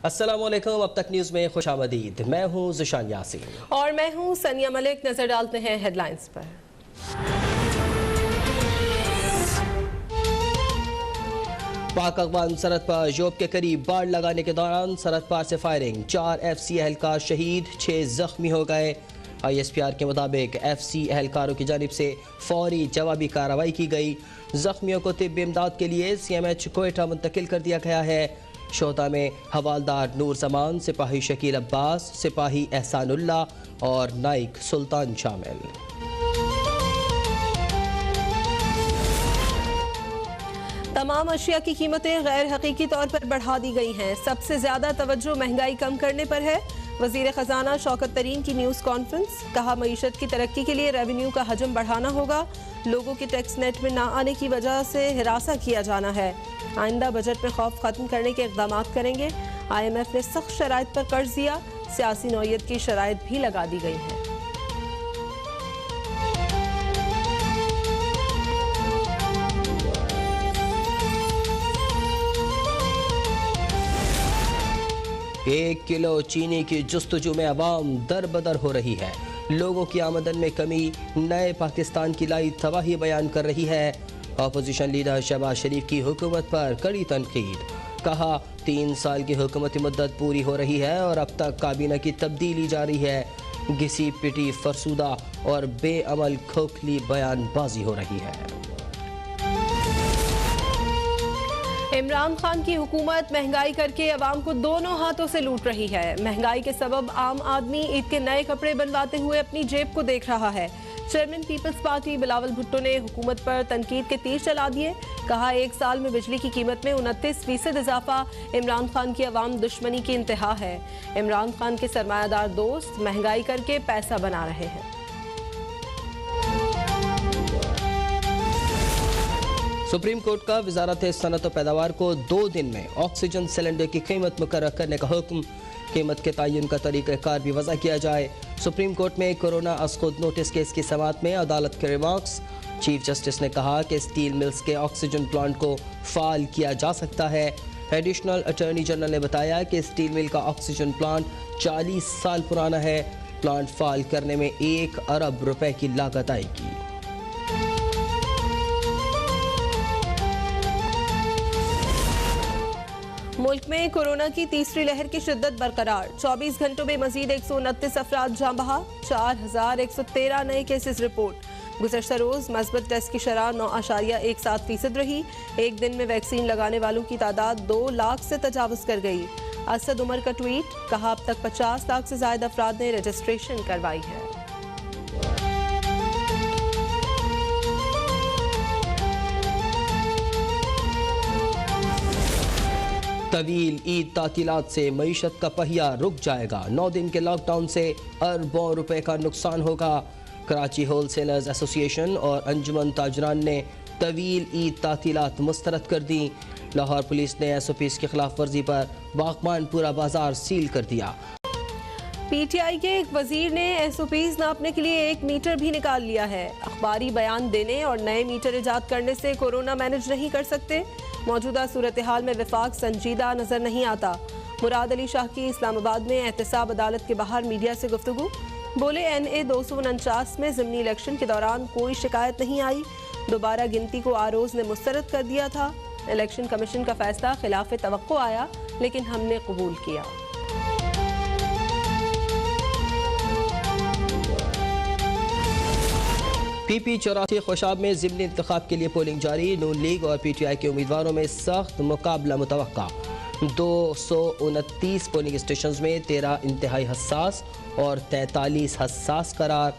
अस्सलामुअलैकुम। अब तक न्यूज़ में खुशामदीद। मैं हूँ ज़ुशान यासीन और मैं हूँ सनिया मलिक। नजर डालते हैं हेडलाइंस पर। पाक अफगान सरहद पर जोब के करीब बाड़ लगाने के दौरान सरहद पार से फायरिंग, 4 FC एहलकार शहीद, 6 जख्मी हो गए। ISPR के मुताबिक FC एहलकारों की जानिब से फौरी जवाबी कार्रवाई की गई। जख्मियों को तिब्बी इमदाद के लिए CMH कोयटा मुंतकिल कर दिया गया है। शोहदा में हवालदार नूर जमान, सिपाही शकील अब्बास, सिपाही एहसानुल्लाह और नाइक सुल्तान शामिल। तमाम अशिया की कीमतें गैर हकीकी तौर पर बढ़ा दी गई हैं। सबसे ज्यादा तवज्जो महंगाई कम करने पर है। वजीर खजाना शौकत तरीन की न्यूज़ कॉन्फ्रेंस, कहा मईशत की तरक्की के लिए रेवेन्यू का हजम बढ़ाना होगा। लोगों के टैक्स नेट में ना आने की वजह से हिरासा किया जाना है। आइंदा बजट में खौफ खत्म करने के इक़दाम करेंगे। IMF ने सख्त शराइत पर कर्ज दिया, सियासी नौयत की शराइत भी लगा दी गई हैं। एक किलो चीनी की जुस्तजू में अवाम दर बदर हो रही है। लोगों की आमदन में कमी नए पाकिस्तान की लाई तबाही बयान कर रही है। अपोजिशन लीडर शहबाज शरीफ की हुकूमत पर कड़ी तनकीद, कहा 3 साल की हुकूमती मुद्दत पूरी हो रही है और अब तक काबीना की तब्दीली जारी है। घिसी पिटी फरसूदा और बेअमल खोखली बयानबाजी हो रही है। इमरान खान की हुकूमत महंगाई करके अवाम को दोनों हाथों से लूट रही है। महंगाई के सबब आम आदमी ईद के नए कपड़े बनवाते हुए अपनी जेब को देख रहा है। चेयरमैन पीपल्स पार्टी बिलावल भुट्टो ने हुकूमत पर तनकीद के तीर चला दिए। कहा 1 साल में बिजली की कीमत में 29% इजाफा इमरान खान की अवाम दुश्मनी की इंतहा है। इमरान खान के सरमायादार दोस्त महंगाई करके पैसा बना रहे हैं। सुप्रीम कोर्ट का वजारत सनत और पैदावार को 2 दिन में ऑक्सीजन सिलेंडर की कीमत मुकर्रर करने का हुक्म। कीमत के तयन का तरीक़ाकार भी वज़ा किया जाए। सुप्रीम कोर्ट में कोरोना असखुद नोटिस केस की समाअत में अदालत के रिमार्क्स। चीफ जस्टिस ने कहा कि स्टील मिल्स के ऑक्सीजन प्लांट को फ़ाल किया जा सकता है। एडिशनल अटॉर्नी जनरल ने बताया कि स्टील मिल का ऑक्सीजन प्लांट 40 साल पुराना है। प्लांट फ़ाल करने में 1 अरब रुपए की लागत आएगी। मुल्क में कोरोना की तीसरी लहर की शिद्दत बरकरार। 24 घंटों में मजीद 129 अफराद जाँ बहा, 4113 नए केसेस रिपोर्ट। गुज़श्ता रोज़ मस्बत टेस्ट की शरह 9.17% रही। एक दिन में वैक्सीन लगाने वालों की तादाद 2 लाख से तजावज़ कर गई। असद उमर का ट्वीट, कहा अब तक 50 लाख से ज़ायद अफराद ने रजिस्ट्रेशन करवाई है। तवील ईद तातीलात से मईशत का पहिया रुक जाएगा। 9 दिन के लॉकडाउन से अरबों रुपए का नुकसान होगा। कराची होलसेलर्स एसोसिएशन और अंजुमन ताजरान ने तवील ईद तातीलात मुस्तरद कर दी। लाहौर पुलिस ने SOPs की खिलाफ वर्जी पर बागबान पूरा बाजार सील कर दिया। PTI के एक वजीर ने SOPs नापने के लिए 1 मीटर भी निकाल लिया है। अखबारी बयान देने और नए मीटर इजाद करने से कोरोना मैनेज नहीं कर सकते। मौजूदा सूरत हाल में विफाक संजीदा नजर नहीं आता। मुराद अली शाह की इस्लामाबाद में एहतसाब अदालत के बाहर मीडिया से गुफ्तगू, बोले NA 249 में ज़िमनी इलेक्शन के दौरान कोई शिकायत नहीं आई। दोबारा गिनती को आरोज ने मुस्तरद कर दिया था। इलेक्शन कमीशन का फैसला खिलाफ तवक्को आया, लेकिन हमने कबूल किया। PP 84 खुशाब में ज़िमनी इंतखाब के लिए पोलिंग जारी। नून लीग और PTI के उम्मीदवारों में सख्त मुकाबला मुतवक्का। 229 पोलिंग स्टेशन में 13 इंतहाई हसास और 43 हसास करार।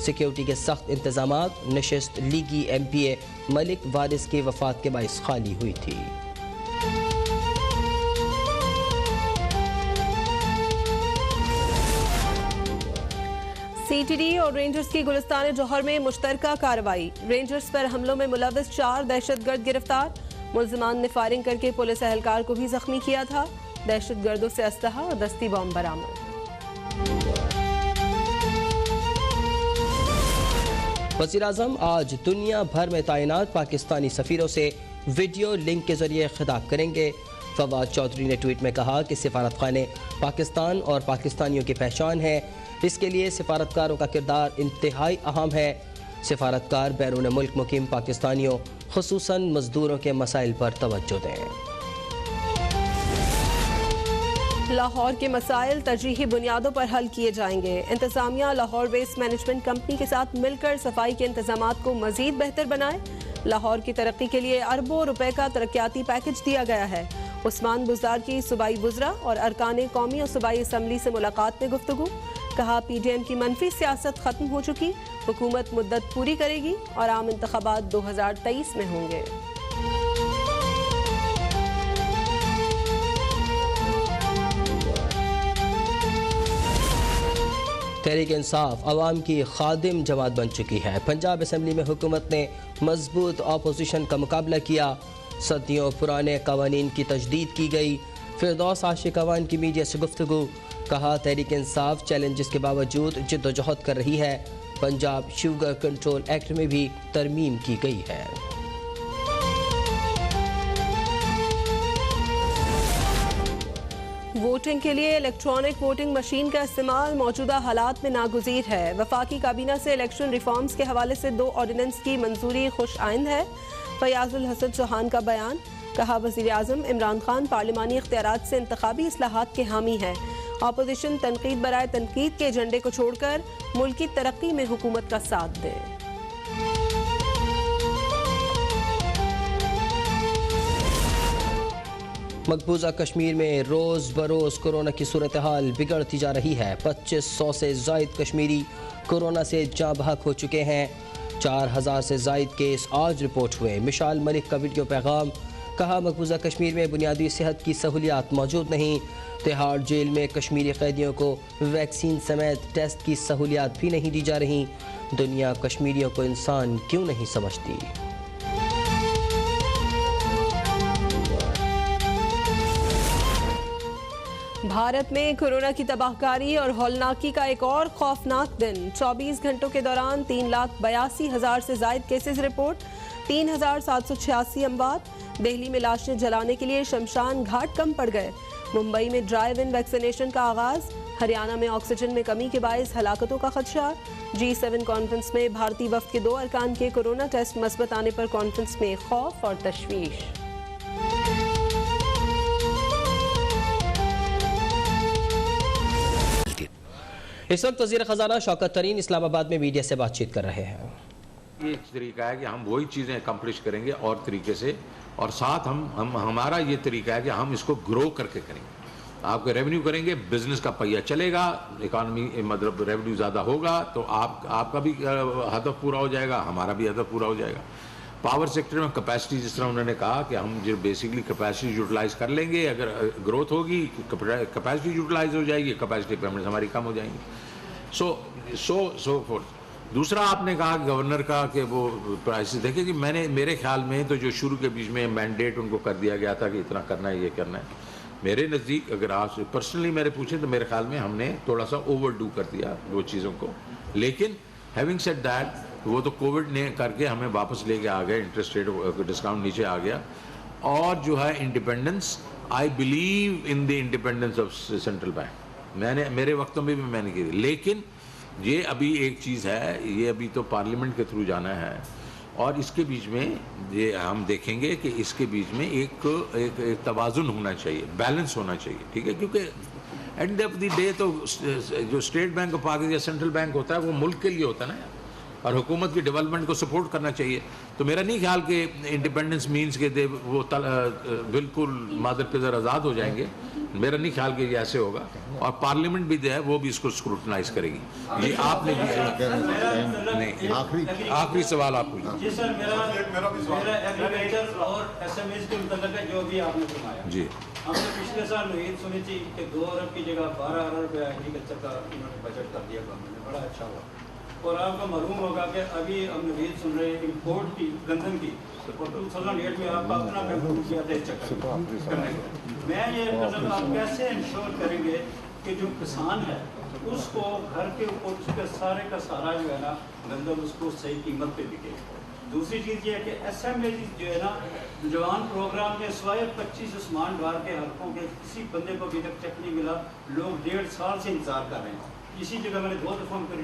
सिक्योरिटी के सख्त इंतजाम। नशिस्त लीगी MPA मलिक वारिस की वफात के बाइस खाली हुई थी। CTD और रेंजर्स की गुलिस्तान जौहर में मुश्तरका कार्रवाई। रेंजर्स पर हमलों में मुलविस 4 दहशतगर्द गिरफ्तार। मुल्जिमान ने फायरिंग करके पुलिस एहलकार को भी जख्मी किया था। दहशतगर्दों से असलहा और दस्ती बम बरामद। वज़ीर-ए-आज़म आज दुनिया भर में तैनात पाकिस्तानी सफ़ीरों से वीडियो लिंक के जरिए खिताब करेंगे। फवाद चौधरी ने ट्वीट में कहा कि सिफारत खाने पाकिस्तान और पाकिस्तानियों की पहचान है, इसके लिए सिफारतकारों का किरदार इंतहाई अहम है। सिफारतकार बैरून मुल्क मुकीम पाकिस्तानियों खुसूसन मजदूरों के मसाइल पर तवज्जो दें। लाहौर के मसाइल तरजीही बुनियादों पर हल किए जाएंगे। इंतजामिया लाहौर वेस्ट मैनेजमेंट कंपनी के साथ मिलकर सफाई के इंतजामात को मजीद बेहतर बनाए। लाहौर की तरक्की के लिए अरबों रुपए का तरक्याती पैकेज दिया गया है। उस्मान बुज़दार की सूबाई वुज़रा और अरकान कौमी और सूबाई असम्बली से मुलाकात में गुफ्तगू। कहा PDM की मनफी सियासत खत्म हो चुकी, हुकूमत मुद्दत पूरी करेगी और आम इंतखाबात 2023 में होंगे। तहरीक इंसाफ अवाम की खादिम जमात बन चुकी है। पंजाब असम्बली में हुकूमत ने मजबूत अपोजिशन का मुकाबला किया। सदियों पुराने कवानीन की तजदीद की गई। फिरदौस आशिक अवान की मीडिया से गुफ्तगू। कहा तहरीक इंसाफ चैलेंजेस के बावजूद जिद्दोजहद कर रही है। पंजाब शुगर कंट्रोल एक्ट में भी तरमीम की गई है। वोटिंग के लिए इलेक्ट्रॉनिक वोटिंग मशीन का इस्तेमाल मौजूदा हालात में नागुज़ीर है। वफाकी काबीना से इलेक्शन रिफॉर्म्स के हवाले से 2 ऑर्डिनेंस की मंजूरी खुश आइंद है। फयाजुल हसन चौहान का बयान। कहा वज़ीर आज़म इमरान खान पार्लिमानी इख्तियारात से इंतखाबी इस्लाहात के हामी है। अपोजिशन तनकीद बराए तनकीद के एजेंडे को छोड़कर मुल्की तरक्की में हुकूमत का साथ दे। मकबूजा कश्मीर में रोज़ बरोज़ कोरोना की सूरत हाल बिगड़ती जा रही है। 2500 से ज़ायद कश्मीरी कोरोना से जाँ बहक हो चुके हैं। 4000 से ज़ायद केस आज रिपोर्ट हुए। मिशाल मलिक का वीडियो पैगाम। कहा मकबूजा कश्मीर में बुनियादी सेहत की सहूलियात मौजूद नहीं। तिहाड़ जेल में कश्मीरी कैदियों को वैक्सीन समेत टेस्ट की सहूलियात भी नहीं दी जा रही। दुनिया कश्मीरियों को इंसान क्यों नहीं समझती। भारत में कोरोना की तबाहकारी और हौलनाकी का एक और खौफनाक दिन। 24 घंटों के दौरान 3,82,000 से जायद केसेस रिपोर्ट, 3,786 अमवात। दिल्ली में लाशें जलाने के लिए शमशान घाट कम पड़ गए। मुंबई में ड्राइव इन वैक्सीनेशन का आगाज। हरियाणा में ऑक्सीजन में कमी के बायस हलाकतों का खदशा। G7 कॉन्फ्रेंस में भारतीय वफ्द के 2 अरकान के कोरोना टेस्ट मस्बत आने पर कॉन्फ्रेंस में खौफ और तशवीश। इस वक्त वज़ीर ख़ज़ाना शौकत तरीन इस्लामाबाद में मीडिया से बातचीत कर रहे हैं। ये तरीका है कि हम वही चीज़ें अकम्प्लिश करेंगे और तरीके से, और साथ हमारा ये तरीका है कि हम इसको ग्रो करके करेंगे। आपके रेवेन्यू करेंगे, बिजनेस का पहिया चलेगा, इकानमी मतलब रेवेन्यू ज़्यादा होगा तो आपका भी हदफ पूरा हो जाएगा, हमारा भी हदफ पूरा हो जाएगा। पावर सेक्टर में कैपेसिटी, जिस तरह उन्होंने कहा कि हम जो बेसिकली कैपेसिटी यूटिलाइज कर लेंगे, अगर ग्रोथ होगी कैपेसिटी यूटिलाइज हो जाएगी, कैपेसिटी पेमेंट्स हमारी कम हो जाएंगी। सो फोर्थ। दूसरा आपने कहा गवर्नर का कि वो प्राइसेस देखिए कि मेरे ख्याल में तो जो शुरू के बीच में मैंडेट उनको कर दिया गया था कि इतना करना है, ये करना है, मेरे नज़दीक अगर आप पर्सनली मेरे पूछें तो मेरे ख्याल में हमने थोड़ा सा ओवरडू कर दिया वो चीज़ों को। लेकिन हैविंग सेड दैट, वो तो कोविड ने करके हमें वापस लेके आ गए, इंटरेस्ट रेट डिस्काउंट नीचे आ गया, और जो है independence, I believe in the independence of central bank. मेरे वक्तों में भी मैंने की, लेकिन ये अभी एक चीज़ है, ये अभी तो पार्लियामेंट के थ्रू जाना है, और इसके बीच में ये हम देखेंगे कि इसके बीच में एक तवाज़ुन होना चाहिए, बैलेंस होना चाहिए, ठीक है, क्योंकि एंड ऑफ द डे तो जो स्टेट बैंक ऑफ पाकिस्तान या सेंट्रल बैंक होता है वो मुल्क के लिए होता है ना, और हुकूमत की डेवलपमेंट को सपोर्ट करना चाहिए। तो मेरा नहीं ख्याल कि इंडिपेंडेंस मीन्स के वो बिल्कुल मादर पिदर आज़ाद हो जाएंगे, मेरा नहीं ख्याल कि ये ऐसे होगा, और पार्लियामेंट भी जो है वो भी इसको स्क्रूटनाइज करेगी। ये आपने नहीं, आखिरी सवाल आप पूछिए। जी सर, मेरा एग्रीकल्चर और एसएमएस के मुताबिक है जो भी आपने फरमाया जी। हमने पिछले साल उम्मीद सुनी थी कि 2 अरब की जगह 12 अरब रुपया एग्रीकल्चर का उन्होंने बजट कर दिया गवर्नमेंट ने, बड़ा अच्छा हुआ। और आपको मालूम होगा कि अभी हम उम्मीद सुन रहे हैं इम्पोर्ट की, गंदम की, और 2008 में आपका अपना बेवकूफ़ किया था चक्कर करने को। मैं ये आप कैसे इंश्योर करेंगे कि जो किसान है उसको घर के ऊपर उसके सारे का सारा जो है ना गंदम उसको सही कीमत पे बिके। दूसरी चीज़ ये है कि SMAs जो है ना जवान प्रोग्राम में सिवाय 25 उस्मान डार के हल्कों के किसी बंदे को अभी तक चेक नहीं मिला। लोग 1.5 साल से इंतजार कर रहे हैं। इसी जगह मैंने 2 दफ़ा उनको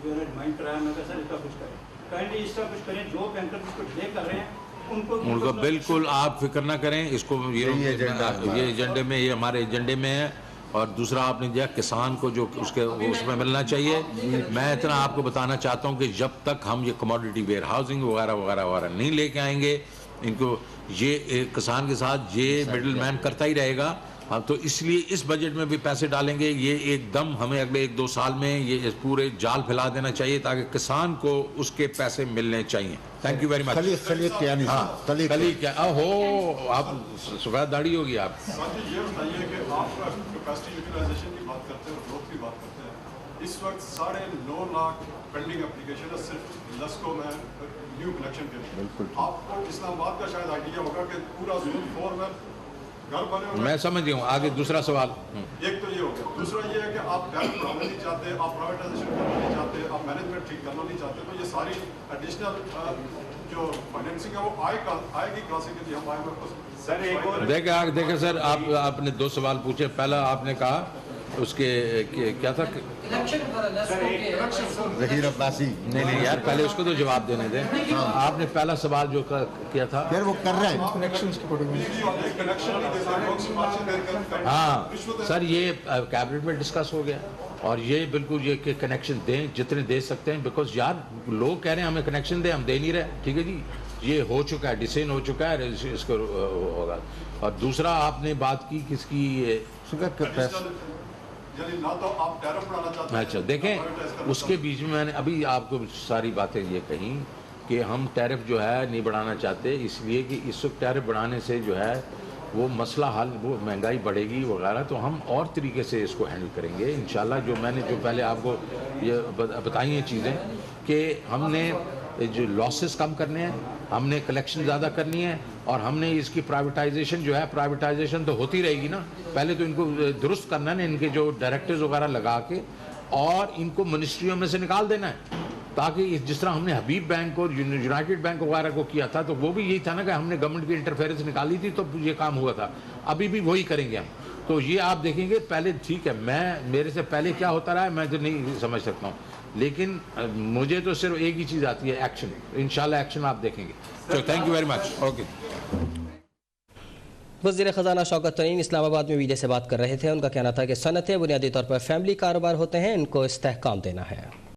जो है रिमाइंड कराया, मैं कहा सर इसका कुछ करें, काइंडली इसका कुछ करें। जो बैंकर इसको डिले कर रहे हैं उनको बिल्कुल आप फिक्र ना करें। इसको ये एजेंडे में, ये हमारे एजेंडे में है। और दूसरा आपने दिया किसान को जो उसके उसमें मिलना चाहिए। मैं इतना आपको बताना चाहता हूँ कि जब तक हम ये कमोडिटी वेयर हाउसिंग वगैरह वगैरह वगैरह नहीं लेके आएंगे, इनको ये किसान के साथ ये मिडिल मैन करता ही रहेगा। हाँ, तो इसलिए इस बजट में भी पैसे डालेंगे। ये एकदम हमें अगले 1-2 साल में ये पूरे जाल फैला देना चाहिए ताकि किसान को उसके पैसे मिलने चाहिए। Thank you very much. कली क्या हो आप सफेद दाढ़ी होगी आप। ये बताइए कि आप कैपेसिटी यूटिलाइजेशन की बात करते हैं और ग्रोथ की बात करते हैं। इस वक्त 9.5 लाख पेंडिंग एप्लीकेशन है सिर्फ लस्को में न्यू कनेक्शन के लिए। आपको इस्लामाबाद का शायद आइडिया होगा कि पूरा जोन 4 में घर बने हुए। मैं समझ गया हूँ। आगे दूसरा सवाल। एक तो ये हो गया। दूसरा ये है कि आप टैक्स बढ़ाना नहीं चाहते, आप प्राइवेटाइजेशन करना नहीं चाहते, आप मैनेजमेंट ठीक करना नहीं चाहते। तो ये सारी एडिशनल जो फाइनेंसिंग है वो आएगी कहाँ से? हम आएगा देखे सर, आपने 2 सवाल पूछे। पहला आपने कहा उसके क्या था? जहीर अब्बासी। नहीं यार, पहले उसको तो जवाब देने दें। आपने पहला सवाल जो किया था फिर वो कर रहे हैं। हाँ सर, ये कैबिनेट में डिस्कस हो गया और ये बिल्कुल ये कि कनेक्शन दें जितने दे सकते हैं। बिकॉज यार लोग कह रहे हैं हमें कनेक्शन दें, हम दे नहीं रहे। ठीक है जी, ये हो चुका है, डिसीजन हो चुका है, इसको होगा। और दूसरा आपने बात की किसकी? ना तो आप टैरिफ बढ़ाना चाहते हैं। अच्छा देखें, उसके बीच में मैंने अभी आपको सारी बातें ये कही कि हम टैरिफ जो है नहीं बढ़ाना चाहते, इसलिए कि इस वक्त टैरिफ बढ़ाने से जो है वो मसला हल, वो महंगाई बढ़ेगी वगैरह। तो हम और तरीके से इसको हैंडल करेंगे इंशाल्लाह। जो मैंने जो पहले आपको ये बताई हैं चीज़ें कि हमने जो लॉसेस कम करने हैं, हमने कलेक्शन ज़्यादा करनी है और हमने इसकी प्राइवेटाइजेशन जो है, प्राइवेटाइजेशन तो होती रहेगी ना। पहले तो इनको दुरुस्त करना है ना, इनके जो डायरेक्टर्स वगैरह लगा के, और इनको मिनिस्ट्रियों में से निकाल देना है। ताकि जिस तरह हमने हबीब बैंक और यूनाइटेड बैंक वगैरह को किया था, तो वो भी यही था ना कि हमने गवर्नमेंट की इंटरफेरेंस निकाली थी तो ये काम हुआ था। अभी भी वही करेंगे हम। तो ये आप देखेंगे पहले, ठीक है, मेरे से पहले क्या होता रहा है मैं तो नहीं समझ सकता हूँ, लेकिन मुझे तो सिर्फ एक ही चीज़ आती है, एक्शन। इंशाल्लाह एक्शन आप देखेंगे। तो thank you very much. Okay. वज़ीर ख़ज़ाना शौकत तरीन इस्लामाबाद में मीडिया से बात कर रहे थे। उनका कहना था कि सनतें बुनियादी तौर पर फैमिली कारोबार होते हैं, इनको इस्तेहकाम देना है।